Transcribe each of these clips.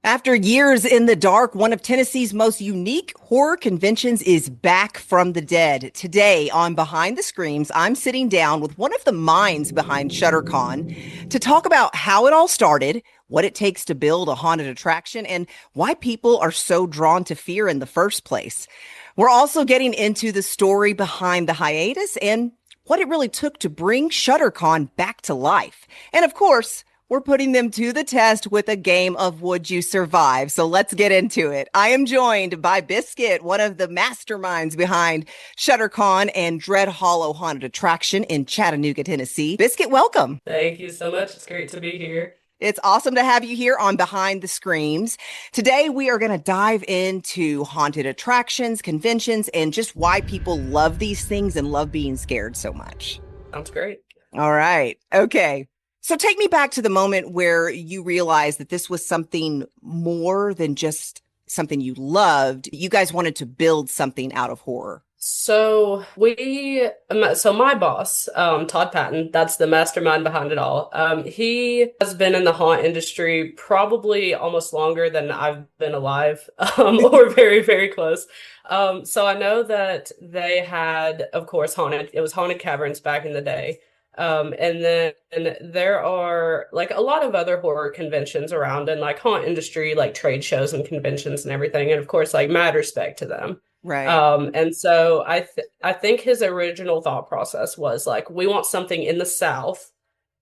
After years in the dark, one of Tennessee's most unique horror conventions is back from the dead. Today on Behind the Screams, I'm sitting down with one of the minds behind ShudderCon to talk about how it all started, what it takes to build a haunted attraction, and why people are so drawn to fear in the first place. We're also getting into the story behind the hiatus and what it really took to bring ShudderCon back to life. And of course, we're putting them to the test with a game of Would You Survive? So let's get into it. I am joined by Biscuit, one of the masterminds behind ShudderCon and Dread Hollow Haunted Attraction in Chattanooga, Tennessee. Biscuit, welcome. Thank you so much. It's great to be here. It's awesome to have you here on Behind the Screams. Today, we are going to dive into haunted attractions, conventions, and just why people love these things and love being scared so much. Sounds great. All right. Okay. So take me back to the moment where you realized that this was something more than just something you loved. You guys wanted to build something out of horror. So my boss, Todd Patton, that's the mastermind behind it all. He has been in the haunt industry probably almost longer than I've been alive, or very, very close. So I know that they had, of course, it was haunted caverns back in the day. And then there are like a lot of other horror conventions around and like haunt industry, like trade shows and conventions and everything. And of course, like mad respect to them. Right. And so I think his original thought process was like, we want something in the South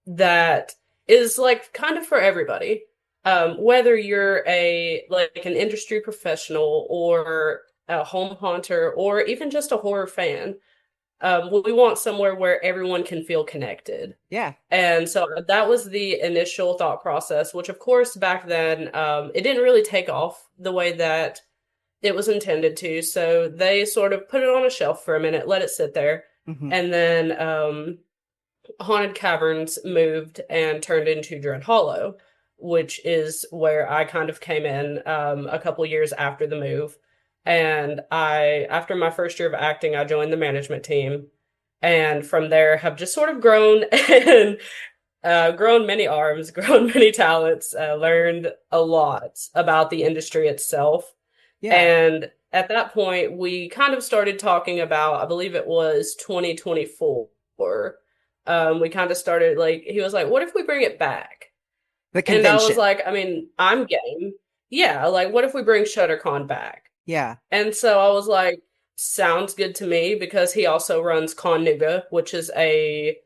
that is like kind of for everybody. Whether you're an industry professional or a home haunter or even just a horror fan. We want somewhere where everyone can feel connected. Yeah. And so that was the initial thought process, which of course back then, it didn't really take off the way that it was intended to. So they sort of put it on a shelf for a minute, let it sit there. Mm-hmm. And then Haunted Caverns moved and turned into Dread Hollow, which is where I kind of came in a couple years after the move. And after my first year of acting, I joined the management team. And from there have just sort of grown and grown many arms, grown many talents, learned a lot about the industry itself. Yeah. And at that point, we kind of started talking about, I believe it was 2024. We kind of started he was like, what if we bring it back? The convention. And I was like, I mean, I'm game. Yeah, like, what if we bring ShudderCon back? Yeah. And so I was like, sounds good to me, because he also runs Chattanooga, which is a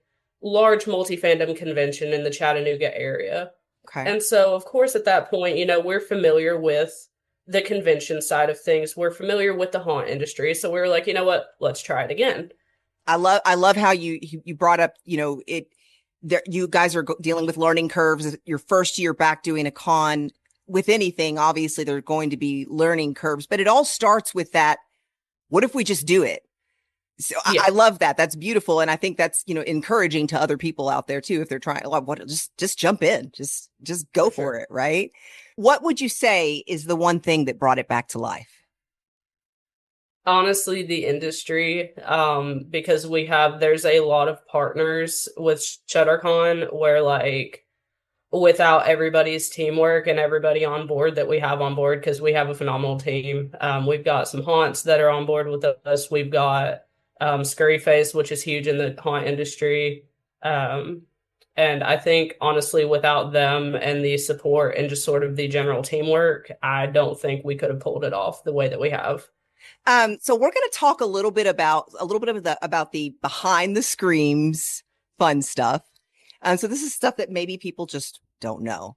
large multi-fandom convention in the Chattanooga area. Okay. And so, of course, at that point, we're familiar with the convention side of things. We're familiar with the haunt industry. So we were like, you know what? Let's try it again. I love how you brought up, you guys are dealing with learning curves. Your first year back doing a con. With anything, obviously, there are going to be learning curves, but it all starts with that. What if we just do it? So yeah. I love that. That's beautiful. And I think that's, encouraging to other people out there too. If they're trying, just jump in, just go for it. Right. What would you say is the one thing that brought it back to life? Honestly, the industry, because there's a lot of partners with ShudderCon where without everybody's teamwork and everybody on board that we have on board, because we have a phenomenal team. We've got some haunts that are on board with us. We've got Scurryface, which is huge in the haunt industry. And I think, honestly, without them and the support and just sort of the general teamwork, I don't think we could have pulled it off the way that we have. So we're going to talk a little bit about the behind the screams fun stuff. So this is stuff that maybe people just don't know.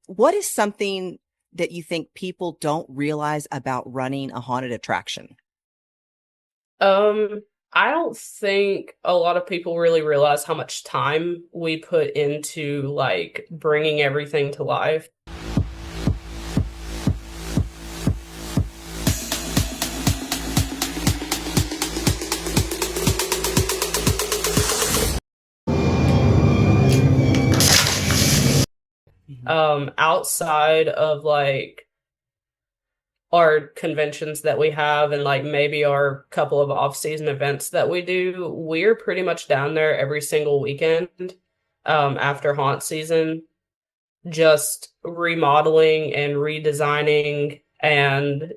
What is something that you think people don't realize about running a haunted attraction? I don't think a lot of people really realize how much time we put into bringing everything to life. Outside of our conventions that we have and maybe our couple of off-season events that we do, we're pretty much down there every single weekend after haunt season. just remodeling and redesigning and,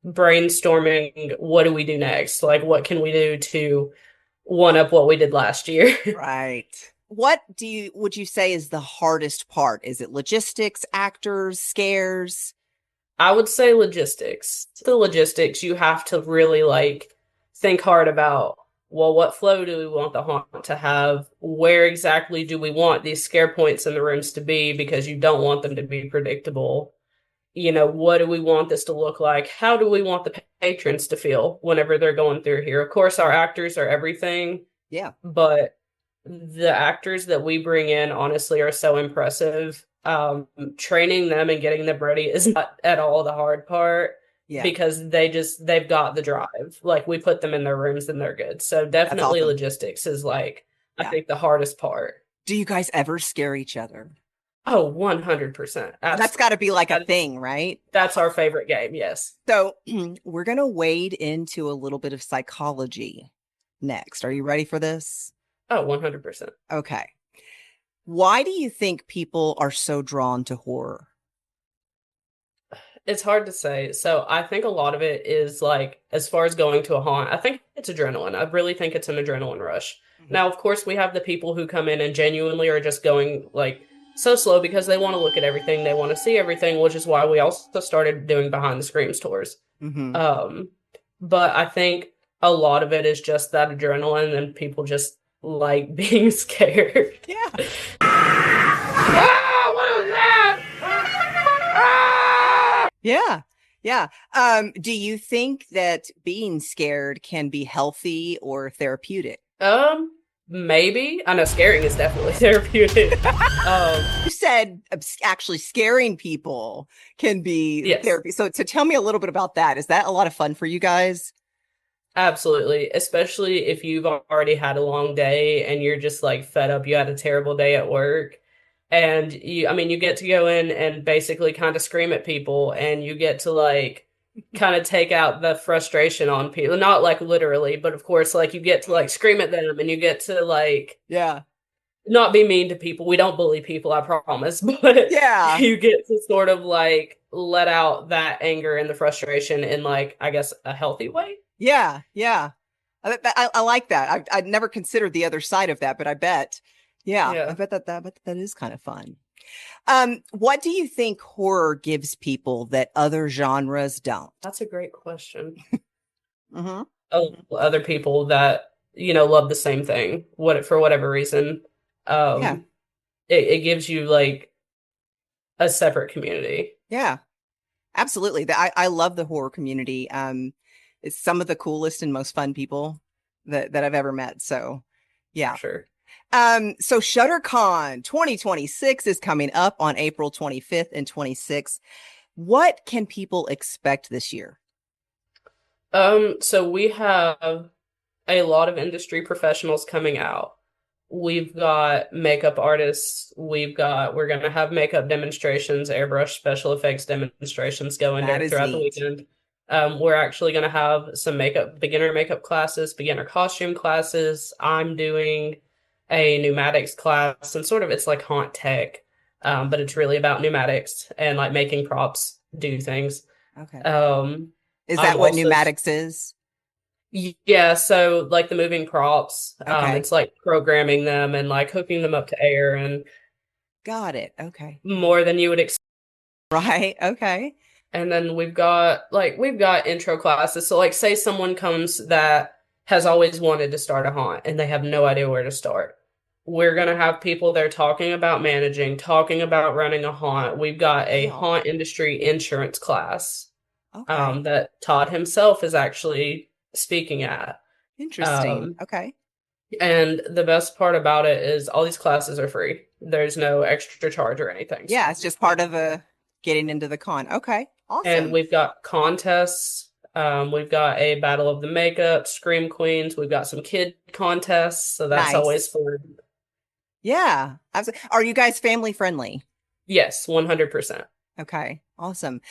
brainstorming what do we do next? Like, what can we do to one up what we did last year? Right. What would you say is the hardest part? Is it logistics, actors, scares? I would say logistics. The logistics, you have to really like think hard about, well, what flow do we want the haunt to have? Where exactly do we want these scare points in the rooms to be? Because you don't want them to be predictable. What do we want this to look like? How do we want the patrons to feel whenever they're going through here? Of course, our actors are everything. Yeah. But the actors that we bring in, honestly, are so impressive. Training them and getting them ready is not at all the hard part. Yeah. Because they've got the drive. Like, we put them in their rooms and they're good. So definitely awesome. Logistics is like, I think the hardest part. Do you guys ever scare each other? Oh, 100%. That's got to be like a thing, right? That's our favorite game, yes. So we're going to wade into a little bit of psychology next. Are you ready for this? Oh, 100%. Okay. Why do you think people are so drawn to horror? It's hard to say. So I think a lot of it is like, as far as going to a haunt, I think it's adrenaline. I really think it's an adrenaline rush. Mm-hmm. Now, of course, we have the people who come in and genuinely are just going like so slow because they want to look at everything. They want to see everything, which is why we also started doing behind the screams tours. Mm-hmm. But I think a lot of it is just that adrenaline and people just like being scared. Yeah. Ah, what was that? Ah! Yeah. Yeah. Do you think that being scared can be healthy or therapeutic? Maybe. I know scaring is definitely therapeutic. You said actually scaring people can be therapy. So tell me a little bit about that. Is that a lot of fun for you guys? Absolutely. Especially if you've already had a long day and you're just like fed up. You had a terrible day at work. And you get to go in and basically kind of scream at people, and you get to like kind of take out the frustration on people. Not like literally, but of course, like you get to like scream at them and you get to like, not be mean to people. We don't bully people, I promise. But you get to sort of like let out that anger and the frustration in like, I guess, a healthy way. Yeah. Yeah. I like that. I'd never considered the other side of that, but I bet. Yeah. I bet that is kind of fun. What do you think horror gives people that other genres don't? That's a great question. Mm-hmm. Other people that, love the same thing, for whatever reason. It gives you like a separate community. Yeah, absolutely. I love the horror community. It's some of the coolest and most fun people that I've ever met. So yeah. Sure. So ShudderCon 2026 is coming up on April 25th and 26th. What can people expect this year? So we have a lot of industry professionals coming out. We've got makeup artists. We're going to have makeup demonstrations, airbrush special effects demonstrations going throughout the weekend. We're actually going to have some beginner makeup classes, beginner costume classes. I'm doing a pneumatics class, and sort of it's like haunt tech, but it's really about pneumatics and like making props do things. Okay. Is that what pneumatics is? Yeah, so like the moving props, it's like programming them and like hooking them up to air and got it. Okay. More than you would expect. Right. Okay. And then we've got intro classes. So like say someone comes that has always wanted to start a haunt and they have no idea where to start. We're going to have people there talking about managing, talking about running a haunt. We've got a haunt industry insurance class that Todd himself is actually speaking at. Interesting. Okay. And the best part about it is all these classes are free. There's no extra charge or anything. Yeah, it's just part of getting into the con. Okay. Awesome. And we've got contests. We've got a battle of the makeup, scream queens. We've got some kid contests, so that's always fun. Yeah. Are you guys family friendly? Yes, 100%. Okay. Awesome.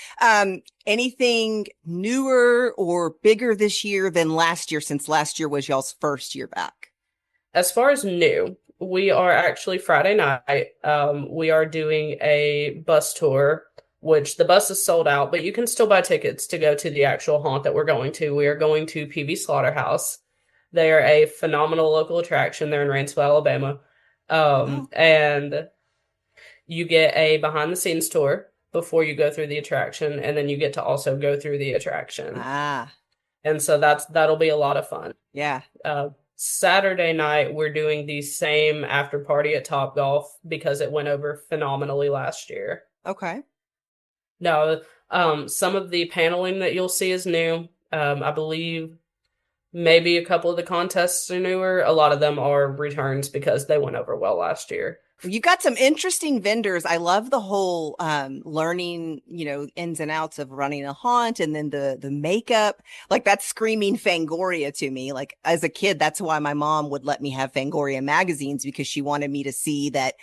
Anything newer or bigger this year than last year, since last year was y'all's first year back? As far as new, We are actually Friday night. We are doing a bus tour, which the bus is sold out, but you can still buy tickets to go to the actual haunt that we're going to. We are going to PV Slaughterhouse. They are a phenomenal local attraction. They're in Rainsville, Alabama. Oh, And you get a behind the scenes tour before you go through the attraction, and then you get to also go through the attraction. ah, And so that'll be a lot of fun. yeah. Saturday night, we're doing the same after party at Top Golf because it went over phenomenally last year. Okay. Now, some of the paneling that you'll see is new. I believe maybe a couple of the contests are newer. A lot of them are returns because they went over well last year. You got some interesting vendors. I love the whole learning, ins and outs of running a haunt, and then the makeup. Like, that's screaming Fangoria to me. Like, as a kid, that's why my mom would let me have Fangoria magazines, because she wanted me to see that,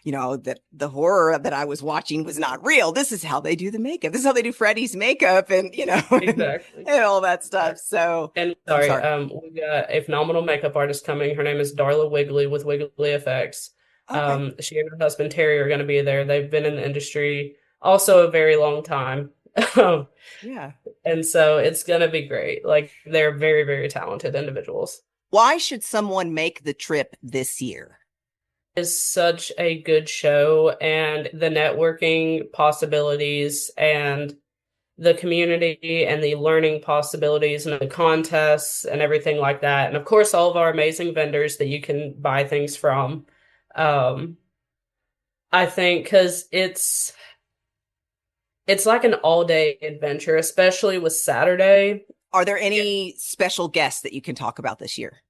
that the horror that I was watching was not real. This is how they do the makeup. This is how they do Freddy's makeup, and Exactly. and all that stuff. So, And I'm sorry, sorry. we got a phenomenal makeup artist coming. Her name is Darla Wigley with Wiggly Effects. Okay. She and her husband Terry are going to be there. They've been in the industry also a very long time. Um, Yeah. and so it's going to be great. Like, they're very, very talented individuals. Why should someone make the trip this year? It's such a good show, and the networking possibilities and the community and the learning possibilities and the contests and everything like that. And of course, all of our amazing vendors that you can buy things from. Um, I think because it's like an all-day adventure, especially with Saturday. Are there any special guests that you can talk about this year?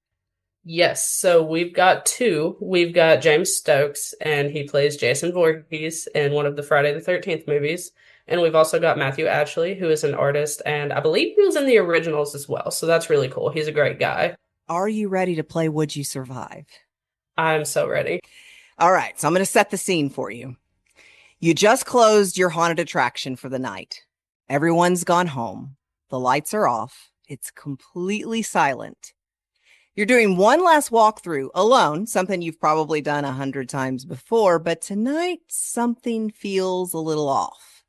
Yes, so we've got two. We've got James Stokes, and he plays Jason Voorhees in one of the Friday the 13th movies. And we've also got Matthew Ashley, who is an artist, and I believe he was in the originals as well. So that's really cool. He's a great guy. Are you ready to play Would You Survive? I'm so ready. All right, so I'm going to set the scene for you. You just closed your haunted attraction for the night. Everyone's gone home. The lights are off. It's completely silent. You're doing one last walkthrough alone, something you've probably done 100 times before, but tonight something feels a little off.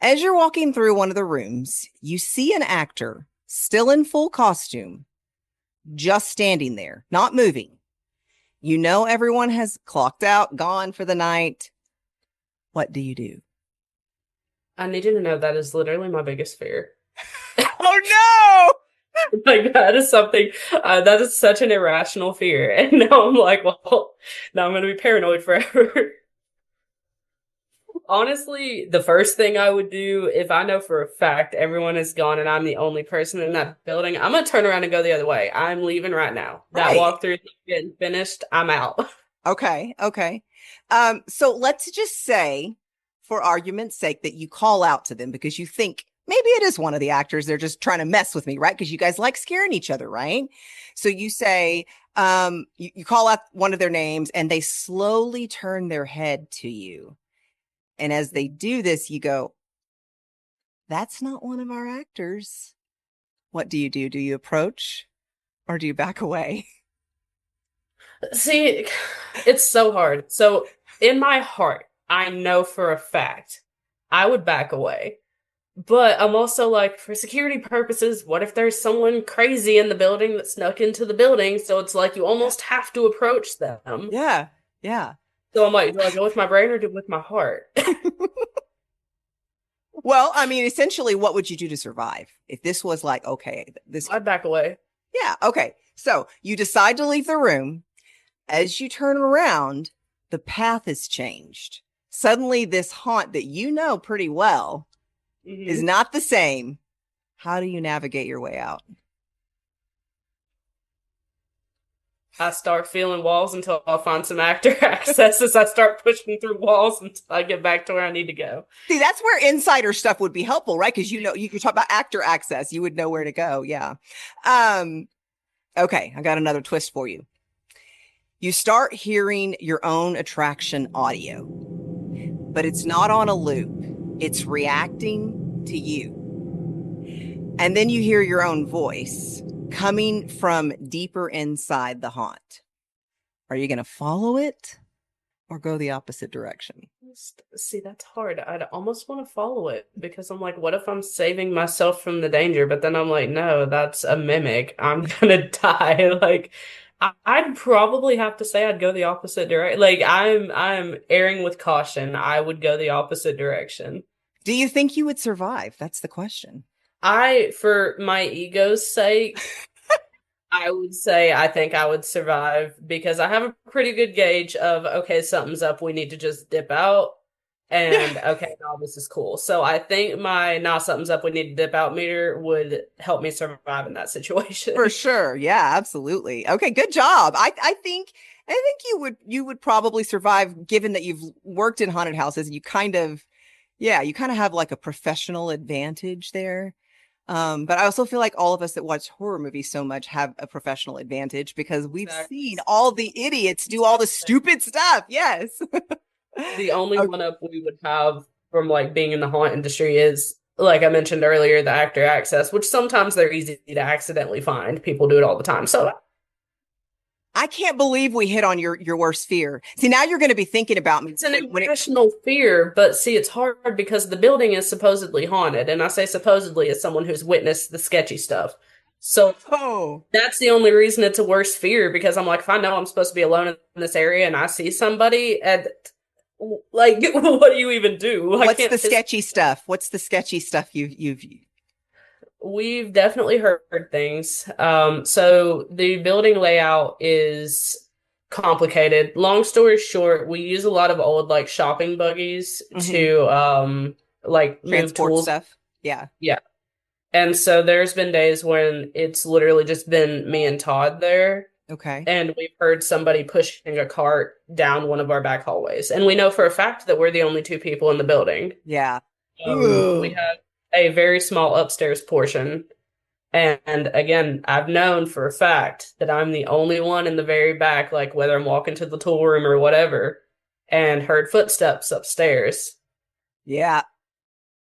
As you're walking through one of the rooms, you see an actor still in full costume, just standing there, not moving. You know everyone has clocked out, gone for the night. What do you do? I need you to know that is literally my biggest fear. Oh Like, that is something, that is such an irrational fear. And now I'm like, well, now I'm going to be paranoid forever. Honestly, the first thing I would do if I know for a fact everyone is gone and I'm the only person in that building, I'm gonna turn around and go the other way. I'm leaving right now. That Right. walkthrough is getting finished. I'm out. Okay. Okay. So let's just say, for argument's sake, that you call out to them because you think maybe it is one of the actors. They're just trying to mess with me, right? Because you guys like scaring each other, right? So you say, you call out one of their names and they slowly turn their head to you. And as they do this, you go, that's not one of our actors. What do you do? Do you approach or do you back away? See, it's so hard. So in my heart, I know for a fact I would back away. But I'm also like, for security purposes, what if there's someone crazy in the building that snuck into the building? So it's like you almost have to approach them. Yeah. Yeah. So I'm like, do I go with my brain or do with my heart? Well, I mean, essentially, what would you do to survive? If this was like, okay, this, I'd back away. yeah, okay. So you decide to leave the room. As you turn around, the path has changed. Suddenly, this haunt that you know pretty well is not the same. How do you navigate your way out? I start feeling walls until I find some actor access as I start pushing through walls until I get back to where I need to go. See, that's where insider stuff would be helpful, right? Because you could talk about actor access. You would know where to go. Yeah. Okay, I got another twist for you. You start hearing your own attraction audio, but it's not on a loop. It's reacting to you. And then you hear your own voice coming from deeper inside the haunt. Are you going to follow it or go the opposite direction? See, that's hard. I'd almost want to follow it because I'm like, what if I'm saving myself from the danger? But then I'm like, no, that's a mimic. I'm gonna die. Like, I'd probably have to say I'd go the opposite direction. Like, I'm erring with caution. I would go the opposite direction. Do you think you would survive? That's the question. For my ego's sake, I would say I think I would survive because I have a pretty good gauge of, okay, something's up, we need to just dip out. And okay, no, this is cool. So I think my nah, something's up, we need to dip out meter would help me survive in that For situation. sure. Yeah, absolutely. Okay, good job. I think you would probably survive given that you've worked in haunted houses and you kind of have like a professional advantage there. But I also feel like all of us that watch horror movies so much have a professional advantage because we've Exactly. seen all the idiots do all the stupid stuff. Yes. The only Okay. one up we would have from like being in the haunt industry is, like I mentioned earlier, the actor access, which sometimes they're easy to accidentally find. People do it all the time. So I can't believe we hit on your worst fear. See, now you're going to be thinking about me it's an when it. irrational fear, but see, it's hard because the building is supposedly haunted. And I say supposedly as someone who's witnessed the sketchy stuff. So Oh, that's the only reason it's a worse fear because I'm like, if I know I'm supposed to be alone in this area and I see somebody, and like, what do you even do? I what's can't the physically. sketchy stuff? What's the sketchy stuff you've. We've definitely heard things. So the building layout is complicated. Long story short, we use a lot of old like shopping buggies Mhm. to like move Transport tools. stuff? Yeah. Yeah. And so there's been days when it's literally just been me and Todd there, Okay. and we've heard somebody pushing a cart down one of our back hallways. And we know for a fact that we're the only two people in the building. Yeah. We Ugh. have a very small upstairs portion. And again, I've known for a fact that I'm the only one in the very back, like whether I'm walking to the tool room or whatever, and heard footsteps upstairs. Yeah.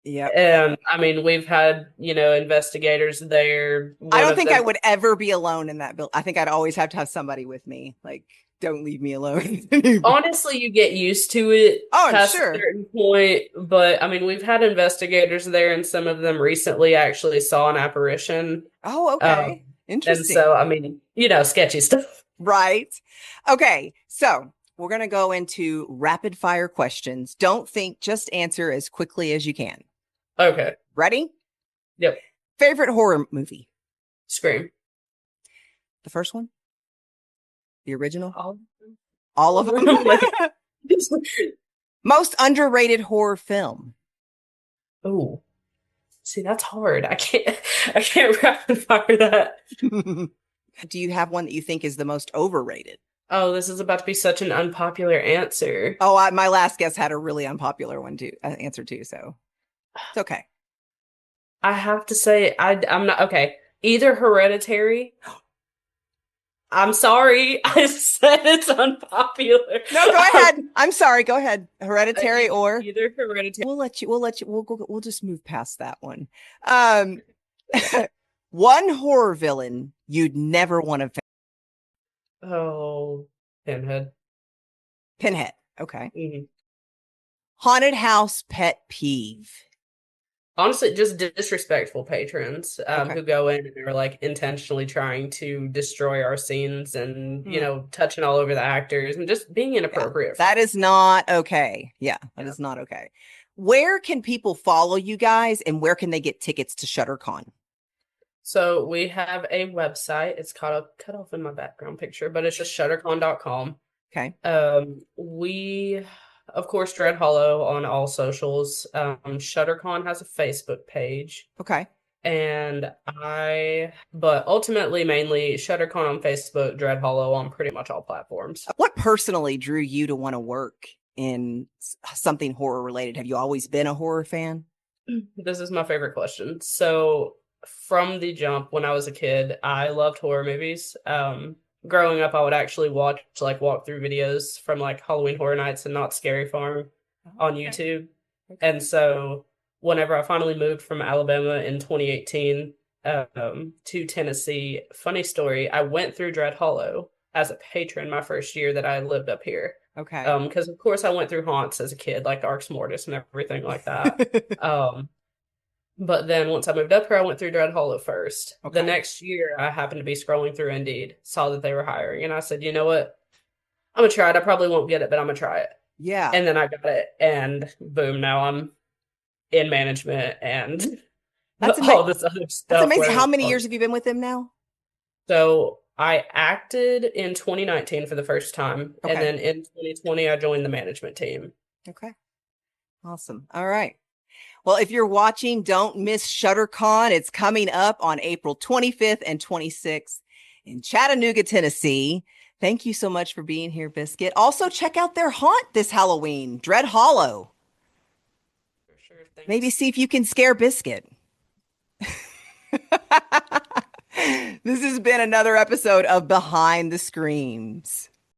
Yep. And I mean, we've had, investigators there. I One don't of think I them, would ever be alone in that building. I think I'd always have to have somebody with me. Like, don't leave me alone. honestly, you get used to it Oh, I'm past a sure. certain point. But I mean, we've had investigators there, and some of them recently actually saw an apparition. Oh, Um, okay. and Interesting. so, I mean, sketchy stuff. Right. Okay. So we're going to go into rapid fire questions. Don't think, just answer as quickly as you can. Okay. Ready? Yep. Favorite horror movie? Scream. The first one? The original? All All of of them? them. Like, Most underrated horror film? oh, see, that's hard. I can't rapid fire that. Do you have one that you think is the most overrated? Oh, this is about to be such an unpopular answer. Oh, my last guess had a really unpopular one too, answer too. So it's okay. I have to say, I'm not okay. Either Hereditary. I'm sorry, I said it's unpopular. No, go ahead. I'm sorry. Go ahead. Hereditary or Either Hereditary. we'll just move past that one. Um, one horror villain you'd never want to. Oh, Pinhead. Pinhead. Okay. Mhm. Haunted house pet peeve. Honestly, just disrespectful patrons Okay. who go in and are like intentionally trying to destroy our scenes and Hmm. touching all over the actors and just being Yeah, inappropriate. that is not okay. Yeah, that Yeah. is not okay. Where can people follow you guys and where can they get tickets to ShudderCon? So we have a website. It's cut off in my background picture, but it's just shuttercon.com. Okay. We, of course, Dread Hollow on all socials. ShutterCon has a Facebook page. Okay. But ultimately, mainly ShutterCon on Facebook, Dread Hollow on pretty much all platforms. What personally drew you to want to work in something horror related? Have you always been a horror fan? This is my favorite question. So, from the jump, when I was a kid, I loved horror movies. Growing up, I would actually watch like walkthrough videos from like Halloween Horror Nights and Not Scary Farm on Okay. YouTube. And so, whenever I finally moved from Alabama in 2018 to Tennessee, funny story, I went through Dread Hollow as a patron my first year that I lived up here. Okay. Because of course I went through haunts as a kid, like Arx Mortis and everything like that. But then once I moved up here, I went through Dread Hollow first. The Okay. next year, I happened to be scrolling through Indeed, saw that they were hiring, and I said, you know what? I'm gonna try it. I probably won't get it, but I'm gonna try it. Yeah. And then I got it, and boom, now I'm in management and That's all amazing. this other That's stuff. amazing. Where How many years have you been with them now? so I acted in 2019 for the first time, and Okay. then in 2020 I joined the management team. Okay. Awesome. All right. Well, if you're watching, don't miss ShudderCon. It's coming up on April 25th and 26th in Chattanooga, Tennessee. Thank you so much for being here, Biscuit. Also, check out their haunt this Halloween, Dread Hollow. For sure, thanks. Maybe see if you can scare Biscuit. This has been another episode of Behind the Screams.